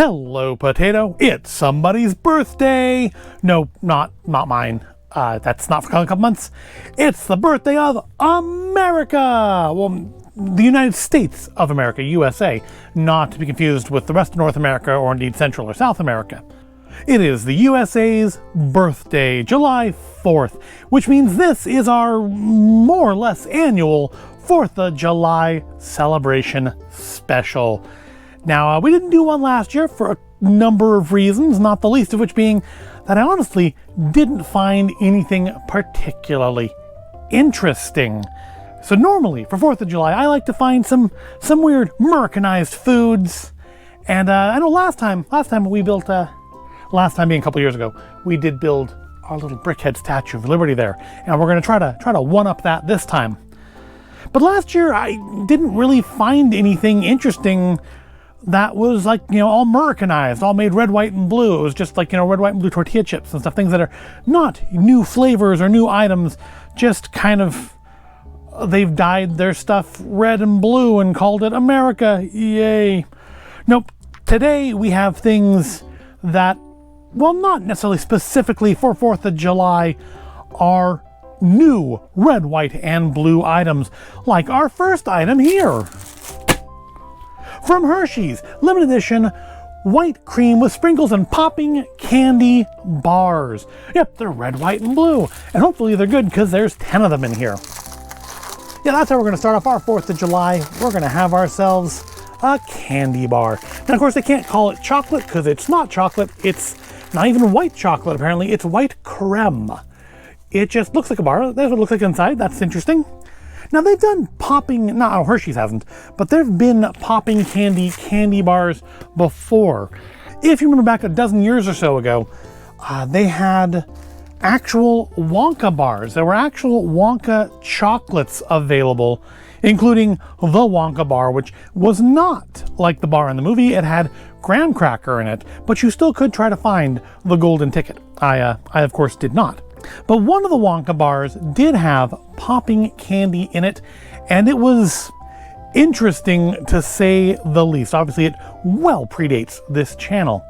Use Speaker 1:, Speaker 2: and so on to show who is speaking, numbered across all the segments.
Speaker 1: Hello, potato. It's somebody's birthday. No, not mine. That's not for a couple months. It's the birthday of America. Well, the United States of America, USA, not to be confused with the rest of North America or indeed Central or South America. It is the USA's birthday, July 4th, which means this is our more or less annual 4th of July celebration special. Now, we didn't do one last year for a number of reasons, not the least of which being that I honestly didn't find anything particularly interesting. So normally, for 4th of July, I like to find some weird Muricanized foods. And I know last time we built, last time being a couple years ago, we did build our little brickhead Statue of Liberty there. And we're going to try to one-up that this time. But last year, I didn't really find anything interesting that was like, all Muricanized, all made red, white, and blue. It was just like, red, white, and blue tortilla chips and stuff, things that are not new flavors or new items, just kind of, they've dyed their stuff red and blue and called it America. Yay. Nope. Today we have things that, well, not necessarily specifically for 4th of July, are new red, white, and blue items, like our first item here. From Hershey's, limited edition white cream with sprinkles and popping candy bars. Yep, they're red, white, and blue. And hopefully they're good because there's 10 of them in here. Yeah, that's how we're going to start off our 4th of July. We're going to have ourselves a candy bar. Now, of course, they can't call it chocolate because it's not chocolate. It's not even white chocolate, apparently. It's white creme. It just looks like a bar. That's what it looks like inside. That's interesting. Now, they've done popping, Hershey's hasn't, but there have been popping candy bars before. If you remember back a dozen years or so ago, they had actual Wonka bars. There were actual Wonka chocolates available, including the Wonka bar, which was not like the bar in the movie. It had graham cracker in it, but you still could try to find the golden ticket. I of course, did not. But one of the Wonka bars did have popping candy in it, and it was interesting to say the least. Obviously, it well predates this channel.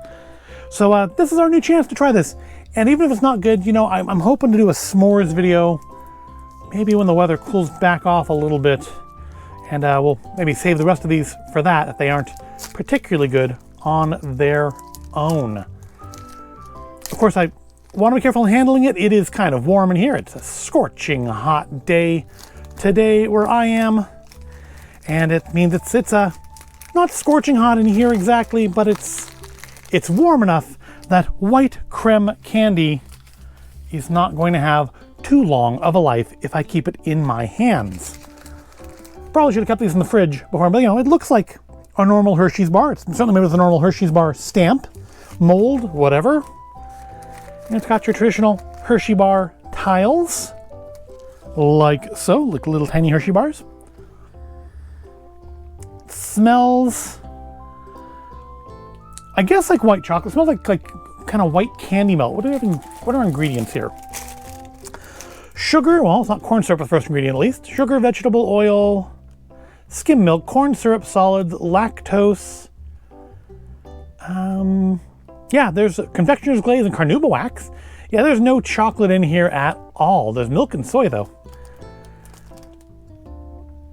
Speaker 1: So this is our new chance to try this. And even if it's not good, I'm hoping to do a s'mores video, maybe when the weather cools back off a little bit. And we'll maybe save the rest of these for that if they aren't particularly good on their own. Of course, I want to be careful in handling it. It is kind of warm in here. It's a scorching hot day today where I am. And it means it's not scorching hot in here exactly, but it's warm enough that white creme candy is not going to have too long of a life if I keep it in my hands. Probably should have kept these in the fridge before, but it looks like a normal Hershey's bar. It's certainly made with a normal Hershey's bar stamp, mold, whatever. And it's got your traditional Hershey bar tiles, like so, like little tiny Hershey bars. It smells, I guess, like white chocolate. It smells like kind of white candy melt. What are our ingredients here? Sugar, well, it's not corn syrup, the first ingredient at least. Sugar, vegetable oil, skim milk, corn syrup solids, lactose. Yeah, there's confectioner's glaze and carnauba wax. Yeah, there's no chocolate in here at all. There's milk and soy, though.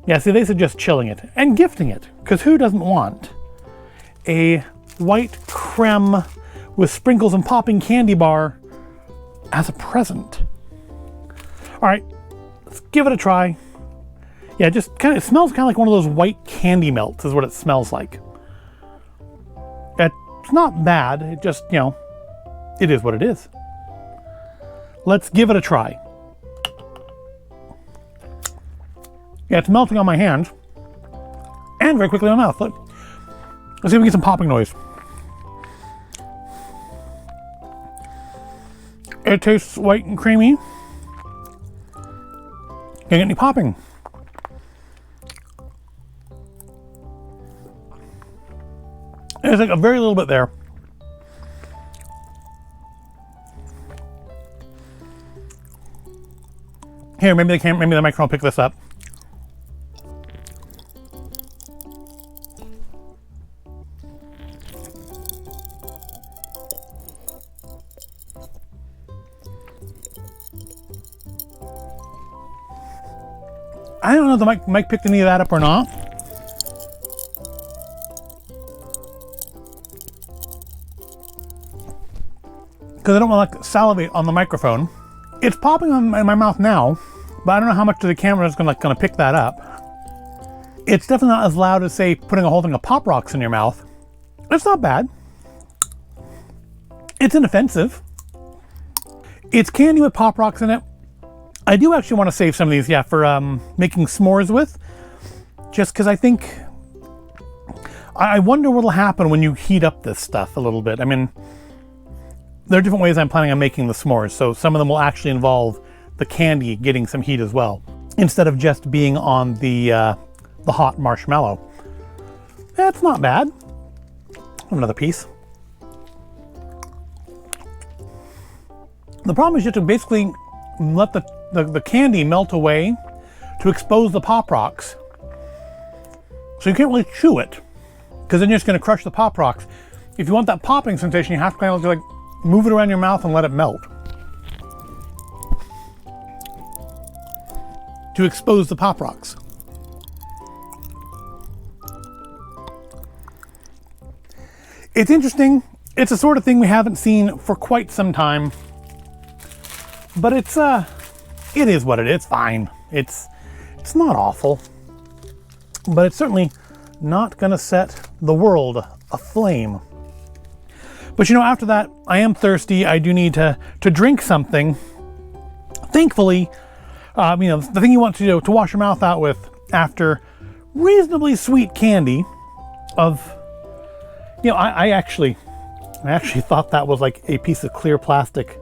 Speaker 1: Yeah, see, they suggest chilling it and gifting it, because who doesn't want a white creme with sprinkles and popping candy bar as a present? All right, let's give it a try. Yeah, just it smells kind of like one of those white candy melts is what it smells like. It's not bad. It just, it is what it is. Let's give it a try. Yeah, it's melting on my hand and very quickly in my mouth. Let's see if we get some popping noise. It tastes white and creamy. Can't get any popping. There's like a very little bit there. Here, maybe the microphone will pick this up. I don't know if the mic picked any of that up or not. Because I don't want to like salivate on the microphone. It's popping in my mouth now, but I don't know how much of the camera is gonna pick that up. It's definitely not as loud as, say, putting a whole thing of Pop Rocks in your mouth. It's not bad. It's inoffensive. It's candy with Pop Rocks in it. I do actually want to save some of these, yeah, for making s'mores with. Just because I think... I wonder what'll happen when you heat up this stuff a little bit. I mean, there are different ways I'm planning on making the s'mores, so some of them will actually involve the candy getting some heat as well, instead of just being on the hot marshmallow. That's not bad. Another piece. The problem is you have to basically let the candy melt away to expose the Pop Rocks. So you can't really chew it, because then you're just going to crush the Pop Rocks. If you want that popping sensation, you have to kind of like move it around your mouth and let it melt to expose the Pop Rocks. It's interesting. It's the sort of thing we haven't seen for quite some time. But it is what it is. It's fine. It's not awful. But it's certainly not going to set the world aflame. But you know, after that, I am thirsty. I do need to drink something. Thankfully, you know, the thing you want to do to wash your mouth out with after reasonably sweet candy of, you know, I actually thought that was like a piece of clear plastic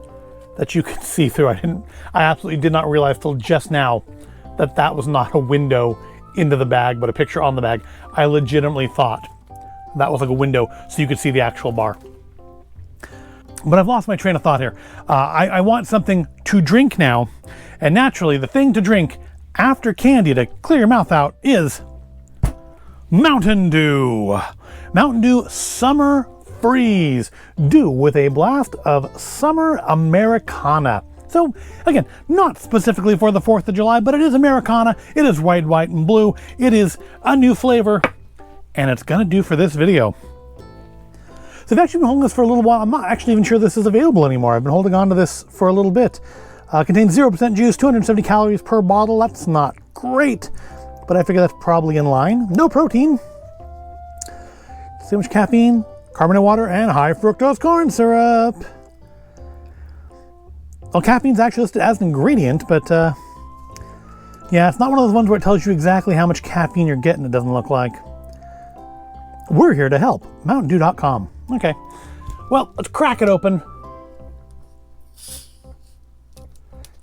Speaker 1: that you could see through. I absolutely did not realize till just now that was not a window into the bag, but a picture on the bag. I legitimately thought that was like a window so you could see the actual bar. But I've lost my train of thought here. I want something to drink now, and naturally the thing to drink after candy to clear your mouth out is Mountain Dew. Mountain Dew Summer Freeze. Dew with a blast of summer Americana. So again, not specifically for the 4th of July, but it is Americana. It is white, and blue. It is a new flavor, and it's gonna do for this video. So I've actually been holding this for a little while. I'm not actually even sure this is available anymore. I've been holding on to this for a little bit. Contains 0% juice, 270 calories per bottle. That's not great, but I figure that's probably in line. No protein. So much caffeine, carbonated water, and high fructose corn syrup. Well, caffeine's actually listed as an ingredient, but yeah, it's not one of those ones where it tells you exactly how much caffeine you're getting, it doesn't look like. We're here to help. MountainDew.com. Okay. Well, let's crack it open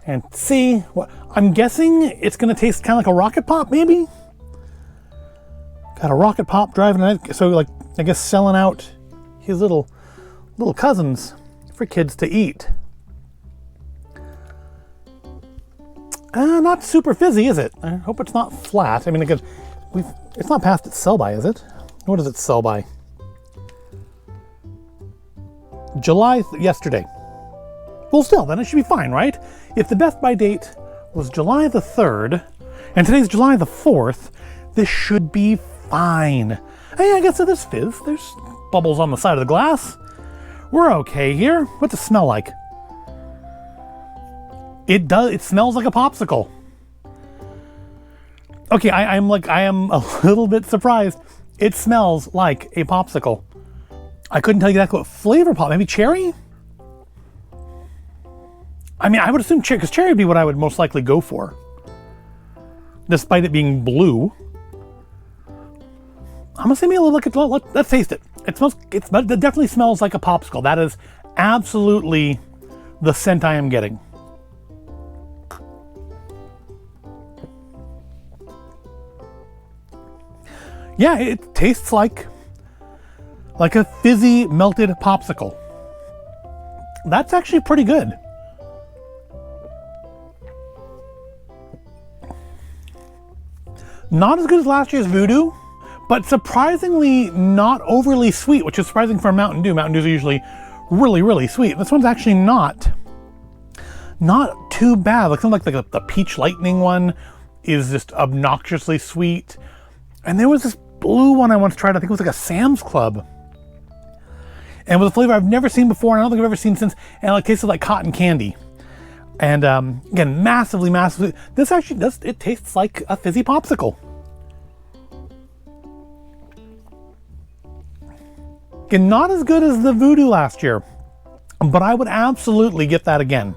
Speaker 1: and see what I'm guessing. It's going to taste kind of like a Rocket Pop, maybe. Got a Rocket Pop driving it, so like I guess selling out his little cousins for kids to eat. Not super fizzy, is it? I hope it's not flat. I mean, again, it's not past its sell by, is it? What does it sell by? Yesterday. Well, still, then it should be fine, right? If the Best By date was July the 3rd, and today's July the 4th, this should be fine. Hey, I guess there's fizz. There's bubbles on the side of the glass. We're okay here. What's it smell like? It does. It smells like a popsicle. Okay, I am a little bit surprised. It smells like a popsicle. I couldn't tell you exactly what flavor pop. Maybe cherry? I mean, I would assume cherry, because cherry would be what I would most likely go for, despite it being blue. I'm gonna say maybe let's taste it. It definitely smells like a popsicle. That is absolutely the scent I am getting. Yeah, it tastes like a fizzy melted popsicle. That's actually pretty good. Not as good as last year's Voodoo, but surprisingly not overly sweet, which is surprising for a Mountain Dew. Mountain Dews are usually really, really sweet. This one's actually not too bad. Like something like the Peach Lightning one is just obnoxiously sweet. And there was this blue one I once tried. I think it was like a Sam's Club. And with a flavor I've never seen before, and I don't think I've ever seen since. And it tasted like cotton candy. And again, massively. This actually does, it tastes like a fizzy popsicle. Again, not as good as the Voodoo last year, but I would absolutely get that again.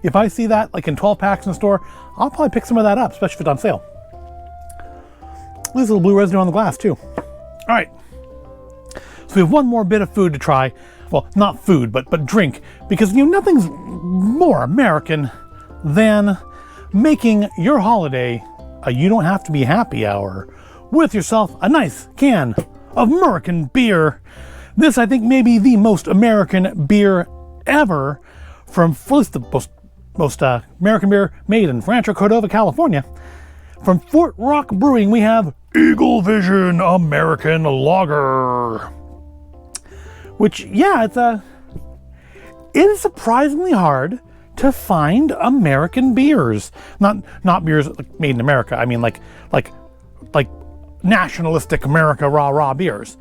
Speaker 1: If I see that like in 12 packs in the store, I'll probably pick some of that up, especially if it's on sale. There's a little blue residue on the glass too. All right. So we have one more bit of food to try. Well, not food, but drink, because nothing's more American than making your holiday a you don't have to be happy hour with yourself a nice can of American beer. This, I think, may be the most American beer ever, from at least the most American beer made in Rancho Cordova, California. From Fort Rock Brewing, we have Eagle Vision American Lager. Which, yeah, it is surprisingly hard to find American beers. Not beers made in America. I mean, like nationalistic America rah beers.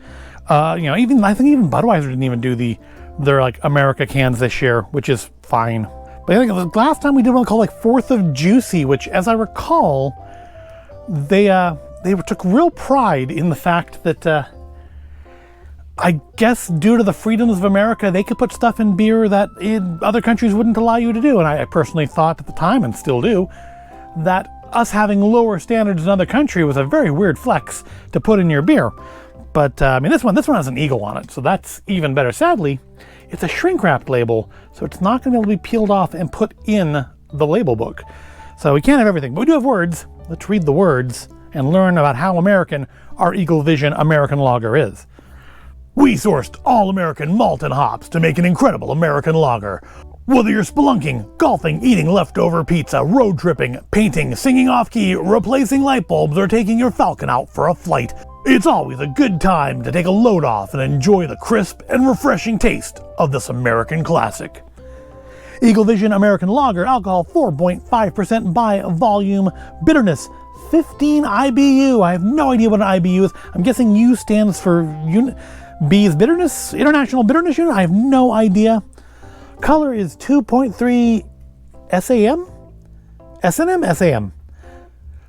Speaker 1: I think even Budweiser didn't even do their like America cans this year, which is fine. But I think the last time we did one called like 4th of Juicy, which, as I recall, they took real pride in the fact that I guess due to the freedoms of America, they could put stuff in beer that in other countries wouldn't allow you to do. And I personally thought at the time, and still do, that us having lower standards in other countries was a very weird flex to put in your beer. But I mean, this one has an eagle on it, so that's even better. Sadly, it's a shrink-wrapped label, so it's not going to be able to be peeled off and put in the label book. So we can't have everything, but we do have words. Let's read the words and learn about how American our Eagle Vision American Lager is. We sourced all American malt and hops to make an incredible American lager. Whether you're spelunking, golfing, eating leftover pizza, road tripping, painting, singing off-key, replacing light bulbs, or taking your Falcon out for a flight, it's always a good time to take a load off and enjoy the crisp and refreshing taste of this American classic. Eagle Vision American Lager, alcohol 4.5% by volume, bitterness 15 IBU. I have no idea what an IBU is. I'm guessing U stands for B is bitterness, International Bitterness Unit. I have no idea. Color is 2.3 SAM? SNM? SAM.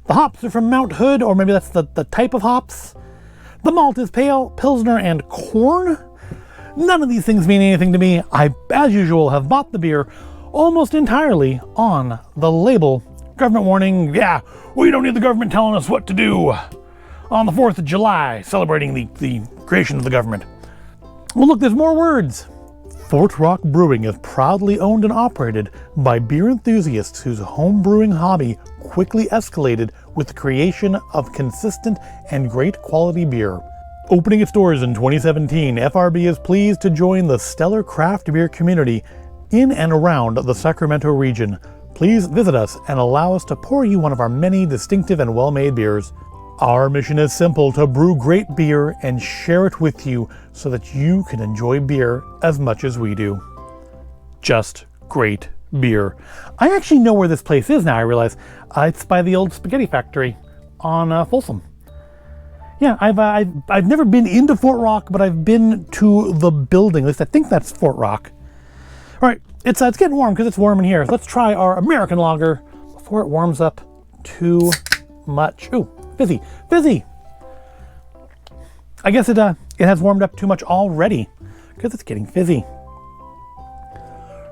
Speaker 1: The hops are from Mount Hood, or maybe that's the type of hops. The malt is pale, Pilsner, and corn. None of these things mean anything to me. I, as usual, have bought the beer almost entirely on the label. Government warning, yeah, we don't need the government telling us what to do. On the 4th of July, celebrating the creation of the government. Well, look, there's more words. Fort Rock Brewing is proudly owned and operated by beer enthusiasts whose home brewing hobby quickly escalated with the creation of consistent and great quality beer. Opening its doors in 2017, FRB is pleased to join the stellar craft beer community in and around the Sacramento region. Please visit us and allow us to pour you one of our many distinctive and well-made beers. Our mission is simple: to brew great beer and share it with you so that you can enjoy beer as much as we do. Just great beer. I actually know where this place is now, I realize. It's by the old spaghetti factory on Folsom. Yeah, I've never been into Fort Rock, but I've been to the building. At least I think that's Fort Rock. All right, it's getting warm because it's warm in here. Let's try our American lager before it warms up too much. Ooh, fizzy, fizzy. I guess it has warmed up too much already because it's getting fizzy.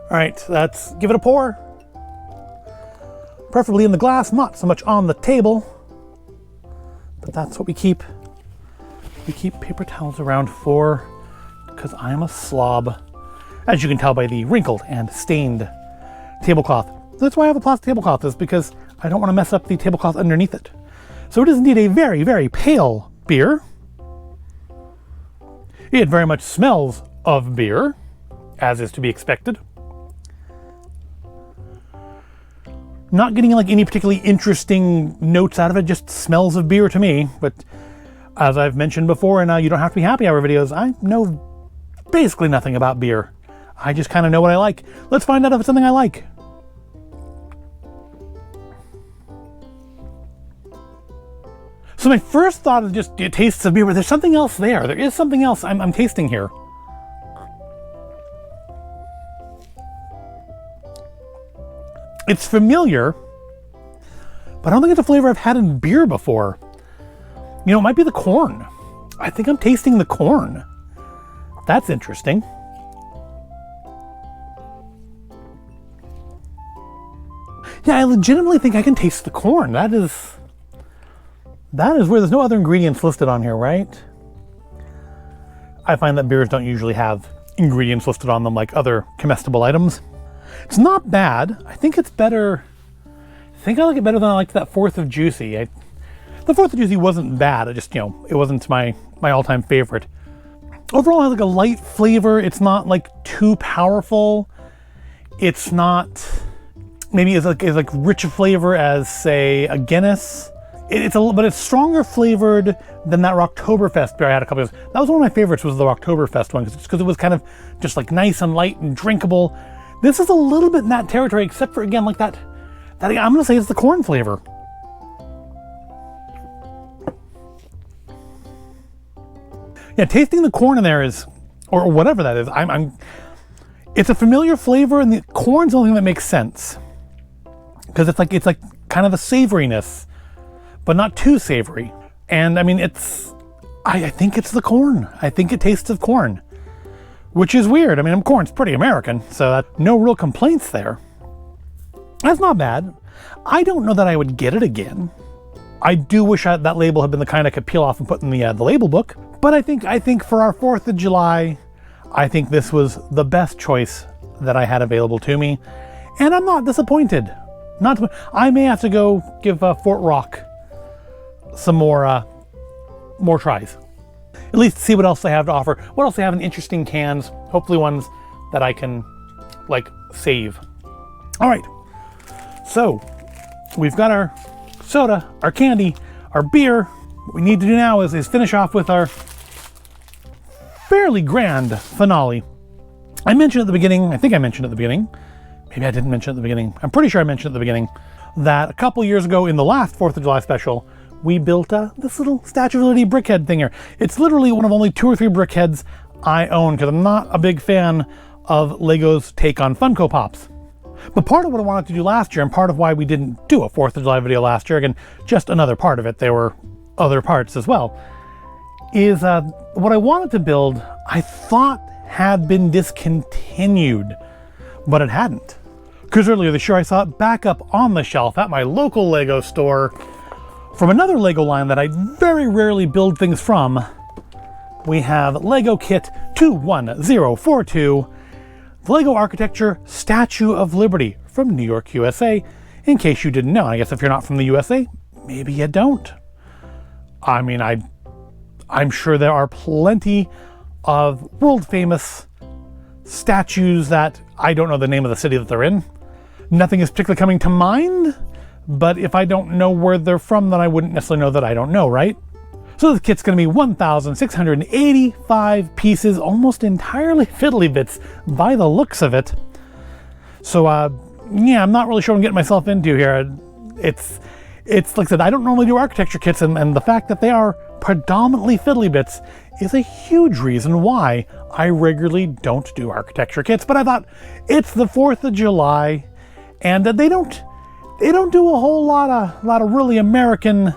Speaker 1: All right, let's give it a pour. Preferably in the glass, not so much on the table. But that's what we keep paper towels around for, because I am a slob, as you can tell by the wrinkled and stained tablecloth. That's why I have a plastic tablecloth, is because I don't want to mess up the tablecloth underneath it. So it is indeed a very, very pale beer. It very much smells of beer, as is to be expected. Not getting like any particularly interesting notes out of it, just smells of beer to me. But as I've mentioned before in You Don't Have to Be Happy Hour videos, I know basically nothing about beer. I just kind of know what I like. Let's find out if it's something I like. So my first thought is just it tastes of beer, but there's something else there. There is something else I'm tasting here. It's familiar, but I don't think it's a flavor I've had in beer before. You know, it might be the corn. I think I'm tasting the corn. That's interesting. Yeah, I legitimately think I can taste the corn. That is where there's no other ingredients listed on here, right? I find that beers don't usually have ingredients listed on them like other comestible items. It's not bad. I think it's better. I think I like it better than I liked that 4th of Juicy. The 4th of Juicy wasn't bad. It just, you know, it wasn't my all-time favorite. Overall, it has like a light flavor. It's not like too powerful. It's not maybe as like rich a flavor as, say, a Guinness. But it's stronger flavored than that Rocktoberfest beer I had a couple of years. That was one of my favorites, was the Rocktoberfest one, because it was kind of just like nice and light and drinkable. This is a little bit in that territory, except for, again, like that I'm going to say it's the corn flavor. Yeah, tasting the corn in there is, or whatever that is, it's a familiar flavor, and the corn's the only thing that makes sense. Because it's like kind of a savoriness, but not too savory. And I mean, I think it's the corn. I think it tastes of corn, which is weird. I mean, corn's pretty American, so no real complaints there. That's not bad. I don't know that I would get it again. I do wish that label had been the kind I could peel off and put in the label book. But I think for our 4th of July, I think this was the best choice that I had available to me. And I'm not disappointed. I may have to go give Fort Rock some more tries. At least see what else they have to offer. What else they have in interesting cans. Hopefully ones that I can, like, save. All right. So, we've got our soda, our candy, our beer. What we need to do now is finish off with our fairly grand finale. I mentioned at the beginning, I think I mentioned at the beginning, maybe I didn't mention at the beginning, I'm pretty sure I mentioned at the beginning, that a couple years ago in the last 4th of July special, we built this little Statue of Liberty brickhead thing here. It's literally one of only 2 or 3 brickheads I own, because I'm not a big fan of Lego's take on Funko Pops. But part of what I wanted to do last year, and part of why we didn't do a 4th of July video last year, again, just another part of it, there were other parts as well, is what I wanted to build, I thought had been discontinued, but it hadn't. Because earlier this year I saw it back up on the shelf at my local Lego store from another Lego line that I very rarely build things from. We have Lego Kit 21042, the Lego Architecture Statue of Liberty from New York, USA, in case you didn't know. I guess if you're not from the USA, maybe you don't. I mean, I'm sure there are plenty of world-famous statues that I don't know the name of the city that they're in. Nothing is particularly coming to mind, but if I don't know where they're from, then I wouldn't necessarily know that I don't know, right? So this kit's going to be 1,685 pieces, almost entirely fiddly bits by the looks of it. So, yeah, I'm not really sure what I'm getting myself into here. It's like I said, I don't normally do architecture kits, and the fact that they are predominantly fiddly bits is a huge reason why I regularly don't do architecture kits. But I thought it's the 4th of July, and they don't do a whole lot of really American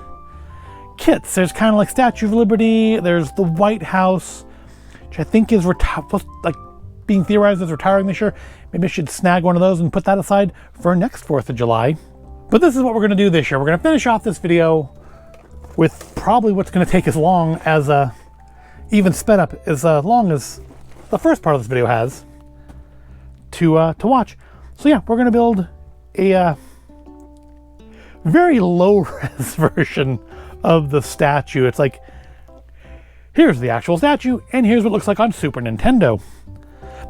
Speaker 1: kits. There's kind of like Statue of Liberty. There's the White House, which I think is being theorized as retiring this year. Maybe I should snag one of those and put that aside for next 4th of July. But this is what we're going to do this year. We're going to finish off this video with probably what's going to take as long as, even sped up as long as the first part of this video has to watch. So yeah, we're going to build a very low-res version of the statue. It's like, here's the actual statue, and here's what it looks like on Super Nintendo.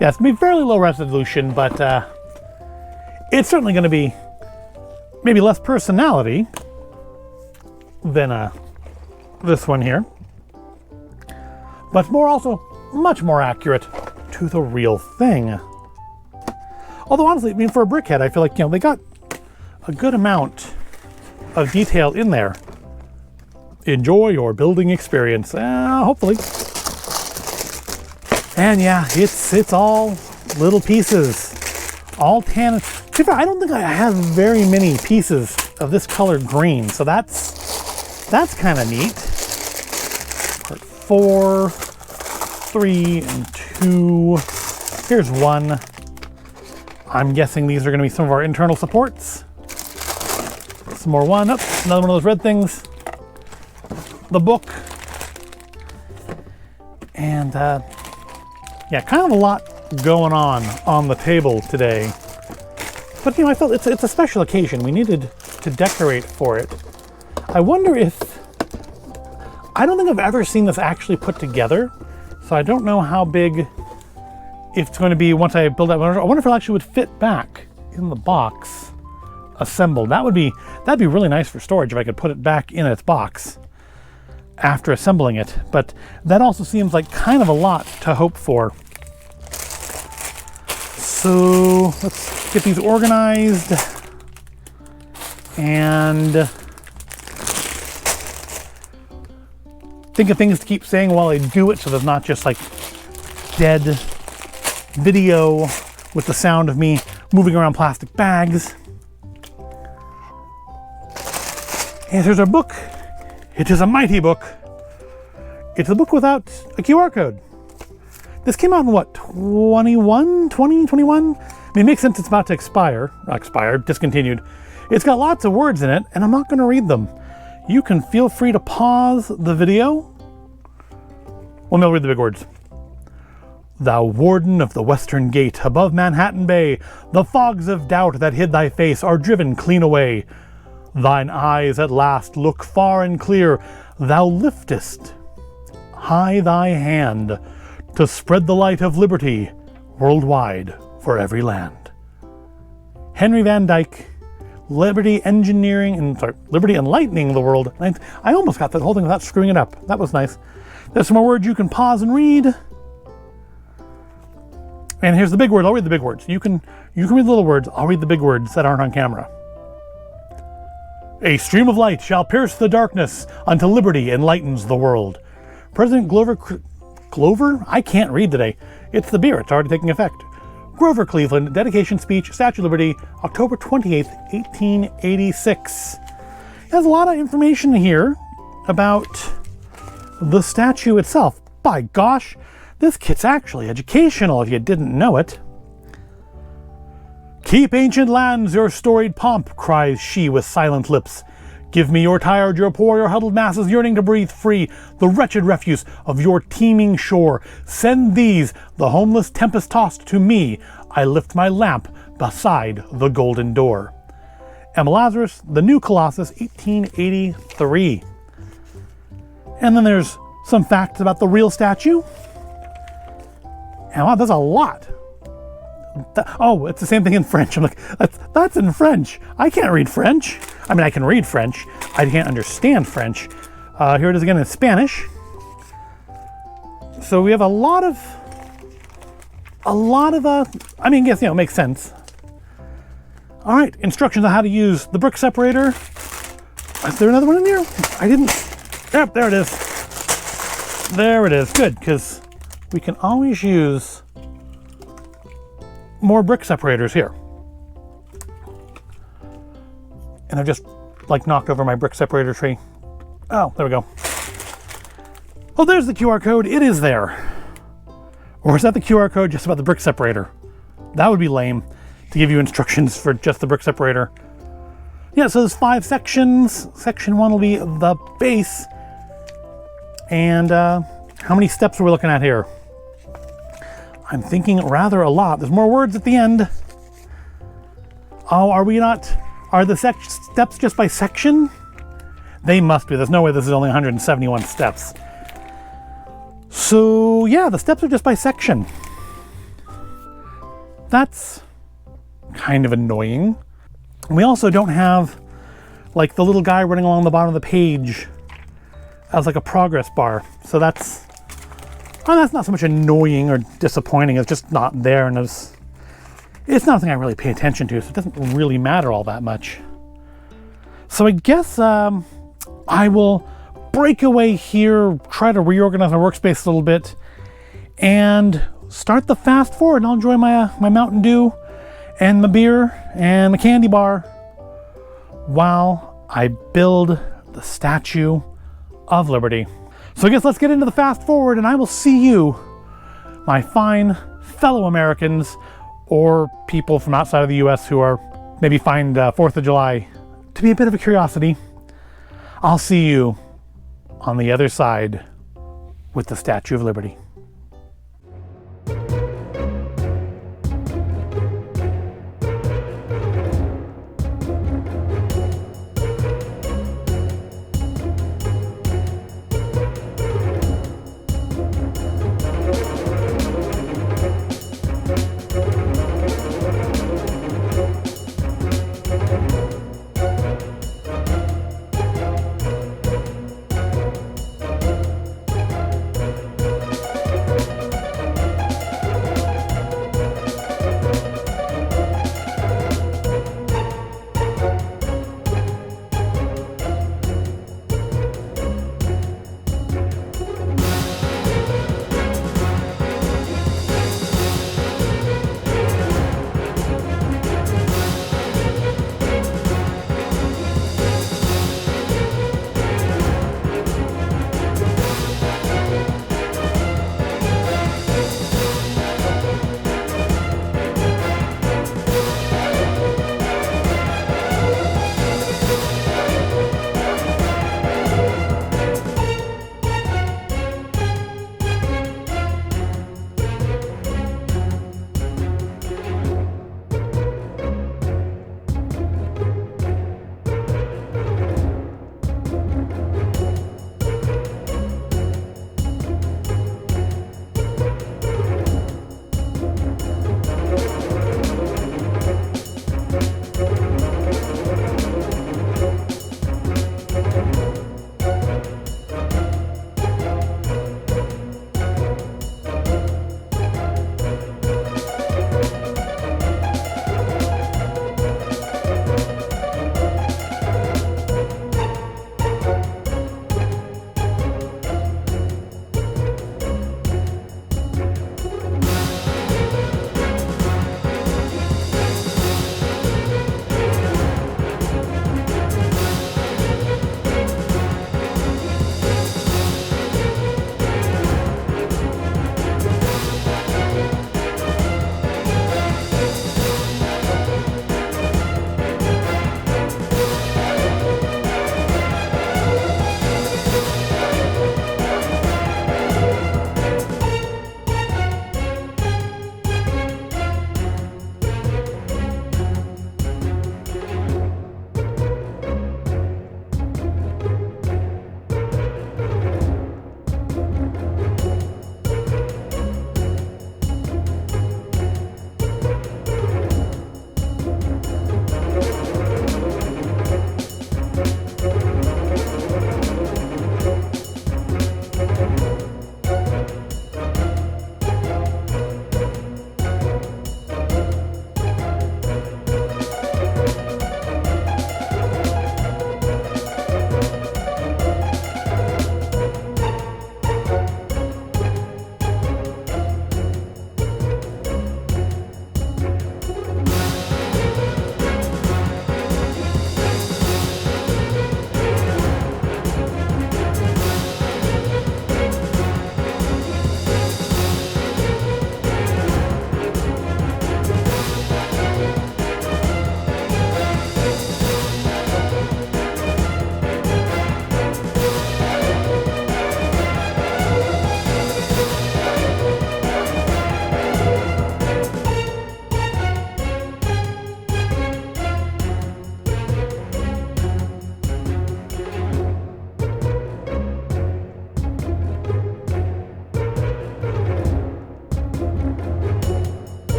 Speaker 1: Yeah, it's going to be fairly low resolution, but it's certainly going to be maybe less personality than this one here, but also much more accurate to the real thing. Although honestly, I mean, for a brickhead, I feel like, they got a good amount of detail in there enjoy your building experience. Hopefully. And yeah, it's all little pieces. All tan. I don't think I have very many pieces of this colored green, so that's kind of neat. Part 4, 3, and 2. Here's 1. I'm guessing these are going to be some of our internal supports. Some more 1. Another one of those red things. The book. And yeah, kind of a lot going on the table today. But I felt it's a special occasion. We needed to decorate for it. I wonder if... I don't think I've ever seen this actually put together, so I don't know how big it's going to be once I build that. I wonder if it actually would fit back in the box, assembled. That'd be really nice for storage if I could put it back in its box after assembling it. But that also seems like kind of a lot to hope for. So let's get these organized and think of things to keep saying while I do it, so there's not just like dead video with the sound of me moving around plastic bags. And here's our book. It is a mighty book. It's a book without a QR code. This came out in what, 2021? I mean, it makes sense it's about to expire, discontinued. It's got lots of words in it, and I'm not going to read them. You can feel free to pause the video. Well, I'll read the big words. Thou warden of the western gate, above Manhattan Bay, the fogs of doubt that hid thy face are driven clean away. Thine eyes at last look far and clear. Thou liftest high thy hand to spread the light of liberty worldwide for every land. Henry Van Dyke, Liberty Enlightening the World. I almost got that whole thing without screwing it up. That was nice. There's some more words you can pause and read. And here's the big word. I'll read the big words. You can read the little words. I'll read the big words that aren't on camera. A stream of light shall pierce the darkness until liberty enlightens the world. President Grover? I can't read today. It's the beer. It's already taking effect. Grover Cleveland, dedication speech, Statue of Liberty, October 28th, 1886. There's a lot of information here about the statue itself. By gosh, this kit's actually educational if you didn't know it. Keep ancient lands your storied pomp, cries she with silent lips. Give me your tired, your poor, your huddled masses yearning to breathe free, the wretched refuse of your teeming shore. Send these, the homeless tempest-tossed, to me. I lift my lamp beside the golden door. Emma Lazarus, The New Colossus, 1883. And then there's some facts about the real statue. And wow, that's a lot. Oh, it's the same thing in French. I'm like, that's in French. I can't read French. I mean, I can read French. I can't understand French. Here it is again in Spanish. So we have a lot of, I mean, I guess, it makes sense. All right, instructions on how to use the brick separator. Is there another one in here? I didn't, yep, there it is. There it is, good, because we can always use more brick separators here. And I've just knocked over my brick separator tree. Oh, there we go. Oh, there's the QR code. It is there. Or is that the QR code just about the brick separator? That would be lame to give you instructions for just the brick separator. Yeah, so there's 5 sections. Section 1 will be the base. And how many steps are we looking at here? I'm thinking rather a lot. There's more words at the end. Oh, are we not? Are the steps just by section? They must be. There's no way this is only 171 steps. So yeah, the steps are just by section. That's kind of annoying. We also don't have the little guy running along the bottom of the page as a progress bar. So that's not so much annoying or disappointing. It's just not there, and it's nothing I really pay attention to, so it doesn't really matter all that much. So I guess I will break away here, try to reorganize my workspace a little bit, and start the fast forward. And I'll enjoy my Mountain Dew and my beer and the candy bar while I build the Statue of Liberty. So I guess let's get into the fast forward, and I will see you, my fine fellow Americans, or people from outside of the US who are maybe find 4th of July to be a bit of a curiosity. I'll see you on the other side with the Statue of Liberty.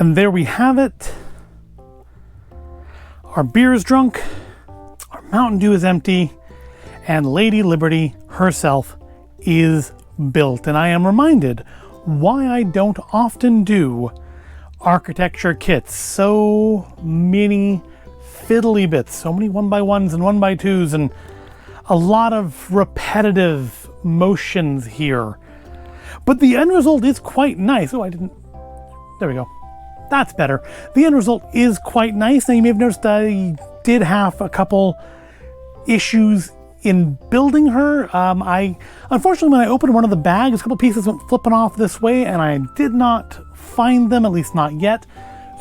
Speaker 1: And there we have it. Our beer is drunk, our Mountain Dew is empty, and Lady Liberty herself is built. And I am reminded why I don't often do architecture kits. So many fiddly bits, so many 1x1s and 1x2s, and a lot of repetitive motions here. But the end result is quite nice. Oh, there we go. That's better. The end result is quite nice. Now you may have noticed I did have a couple issues in building her. Unfortunately, when I opened one of the bags, a couple pieces went flipping off this way, and I did not find them, at least not yet.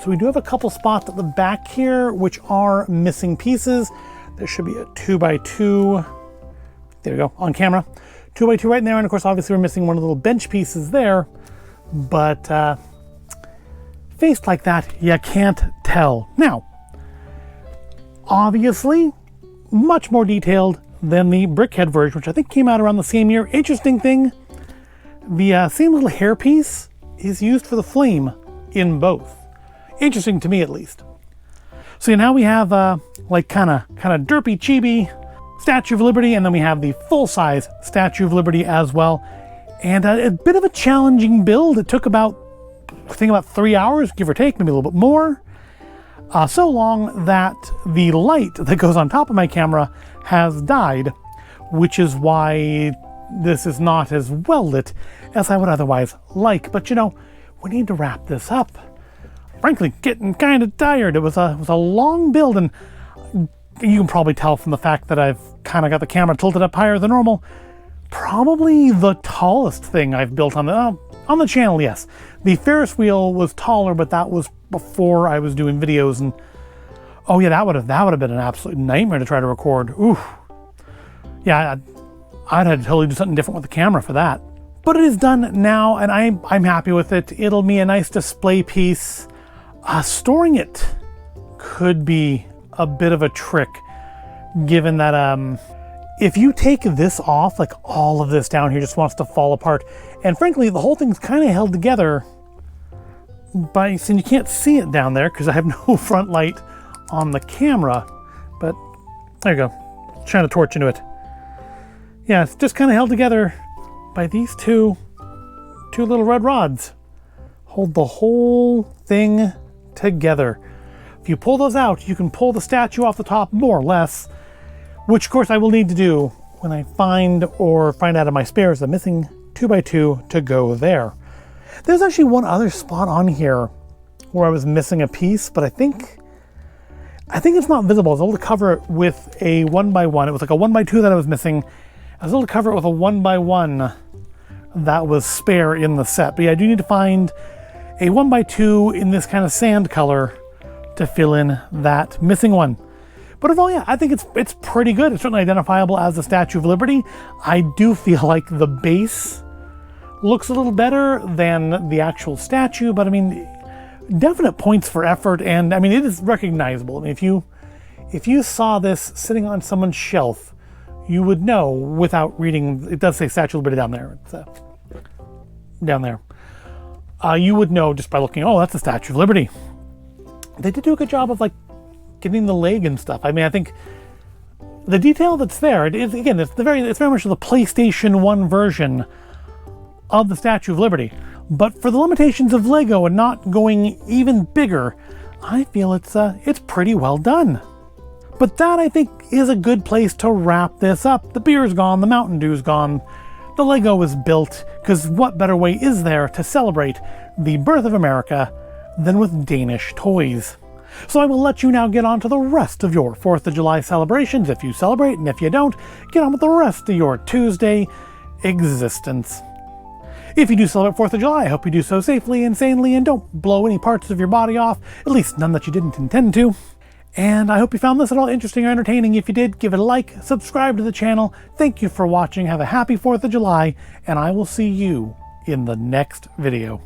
Speaker 1: So we do have a couple spots at the back here which are missing pieces. There should be a 2x2. There we go, on camera. 2x2 right in there, and of course obviously we're missing one of the little bench pieces there, but faced like that, you can't tell. Now, obviously, much more detailed than the brickhead version, which I think came out around the same year. Interesting thing, the same little hairpiece is used for the flame in both. Interesting to me, at least. So now we have like kind of derpy chibi Statue of Liberty, and then we have the full-size Statue of Liberty as well. And a bit of a challenging build. It took about, I think, about 3 hours, give or take, maybe a little bit more. So long that the light that goes on top of my camera has died, which is why this is not as well lit as I would otherwise like. But you know, we need to wrap this up. Frankly, getting kind of tired. It was a long build, and you can probably tell from the fact that I've kind of got the camera tilted up higher than normal. Probably the tallest thing I've built on the channel, yes. The Ferris wheel was taller, but that was before I was doing videos, and oh yeah, that would have been an absolute nightmare to try to record. Ooh. Yeah, I'd have to totally do something different with the camera for that. But it is done now, and I'm happy with it. It'll be a nice display piece. Storing it could be a bit of a trick, given that if you take this off, like all of this down here just wants to fall apart. And frankly, the whole thing's kind of held together by, so you can't see it down there because I have no front light on the camera. But there you go, trying to torch into it. Yeah, it's just kind of held together by these two little red rods. Hold the whole thing together. If you pull those out, you can pull the statue off the top more or less, which of course I will need to do when I find out of my spares the missing 2x2 to go there. There's actually one other spot on here where I was missing a piece, but I think it's not visible. I was able to cover it with a 1x1. It was like a 1x2 that I was missing. I was able to cover it with a 1x1 that was spare in the set. But yeah, I do need to find a 1x2 in this kind of sand color to fill in that missing one. But overall, yeah, I think it's pretty good. It's certainly identifiable as the Statue of Liberty. I do feel like the base looks a little better than the actual statue, but I mean, definite points for effort, and I mean, it is recognizable. I mean, if you saw this sitting on someone's shelf, you would know without reading. It does say Statue of Liberty down there. It's down there. You would know just by looking. Oh, that's the Statue of Liberty. They did do a good job of like getting the leg and stuff. I mean, I think the detail that's there, it's very much the PlayStation 1 version of the Statue of Liberty. But for the limitations of Lego and not going even bigger, I feel it's pretty well done. But that, I think, is a good place to wrap this up. The beer's gone, the Mountain Dew's gone, the Lego is built, because what better way is there to celebrate the birth of America than with Danish toys? So I will let you now get on to the rest of your 4th of July celebrations, if you celebrate, and if you don't, get on with the rest of your Tuesday existence. If you do celebrate 4th of July, I hope you do so safely and sanely and don't blow any parts of your body off, at least none that you didn't intend to. And I hope you found this at all interesting or entertaining. If you did, give it a like, subscribe to the channel. Thank you for watching, have a happy 4th of July, and I will see you in the next video.